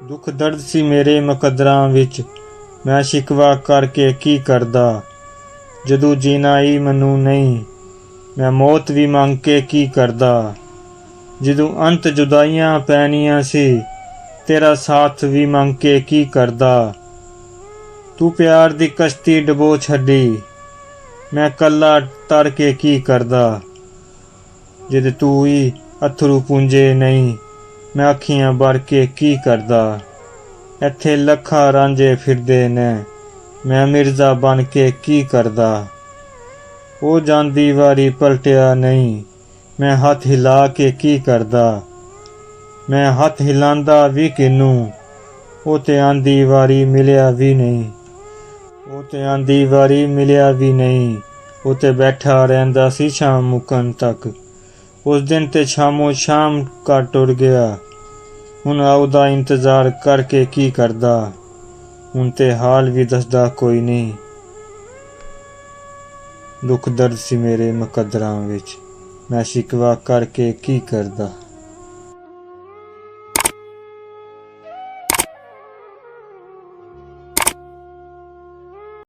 ਦੁੱਖ ਦਰਦ ਸੀ ਮੇਰੇ ਮੁਕੱਦਰਾਂ ਵਿੱਚ, ਮੈਂ ਸ਼ਿਕਵਾ ਕਰਕੇ ਕੀ ਕਰਦਾ। ਜਦੋਂ ਜੀਣਾ ਹੀ ਮੈਨੂੰ ਨਹੀਂ, ਮੈਂ ਮੌਤ ਵੀ ਮੰਗ ਕੇ ਕੀ ਕਰਦਾ। ਜਦੋਂ ਅੰਤ ਜੁਦਾਈਆਂ ਪੈਣੀਆਂ ਸੀ, ਤੇਰਾ ਸਾਥ ਵੀ ਮੰਗ ਕੇ ਕੀ ਕਰਦਾ। ਤੂੰ ਪਿਆਰ ਦੀ ਕਸ਼ਤੀ ਡੁਬੋ ਛੱਡੀ, ਮੈਂ ਕੱਲਾ ਤਰ ਕੇ ਕੀ ਕਰਦਾ। ਜਦ ਤੂੰ ਹੀ ਅਥਰੂ ਪੂੰਝੇ ਨਹੀਂ, ਮੈਂ ਅੱਖੀਆਂ ਭਰ ਕੇ ਕੀ ਕਰਦਾ। ਇੱਥੇ ਲੱਖਾਂ ਰਾਂਝੇ ਫਿਰਦੇ ਨੇ, ਮੈਂ ਮਿਰਜ਼ਾ ਬਣ ਕੇ ਕੀ ਕਰਦਾ। ਉਹ ਜਾਂਦੀ ਵਾਰੀ ਪਲਟਿਆ ਨਹੀਂ, ਮੈਂ ਹੱਥ ਹਿਲਾ ਕੇ ਕੀ ਕਰਦਾ। ਮੈਂ ਹੱਥ ਹਿਲਾਂਦਾ ਵੀ ਕਿਹਨੂੰ, ਉਹ ਤੇ ਆਂਦੀ ਵਾਰੀ ਮਿਲਿਆ ਵੀ ਨਹੀਂ। ਉਹ ਤੇ ਆਂਦੀ ਵਾਰੀ ਮਿਲਿਆ ਵੀ ਨਹੀਂ। ਉਹ ਤੇ ਬੈਠਾ ਰਹਿੰਦਾ ਸੀ ਸ਼ਾਮ ਮੁੱਕਣ ਤੱਕ। ਉਸ ਦਿਨ ਤੇ ਸ਼ਾਮੋ ਸ਼ਾਮ ਘਰ ਟੁਰ ਗਿਆ। ਹੁਣ ਉਹਦਾ ਇੰਤਜ਼ਾਰ ਕਰਕੇ ਕੀ ਕਰਦਾ। ਹੁਣ ਤੇ ਹਾਲ ਵੀ ਦੱਸਦਾ ਕੋਈ ਨਹੀਂ। ਦੁੱਖ ਦਰਦ ਸੀ ਮੇਰੇ ਮੁਕੱਦਰਾਂ ਵਿੱਚ, ਮੈਂ ਸ਼ਿਕਵਾ ਕਰਕੇ ਕੀ ਕਰਦਾ।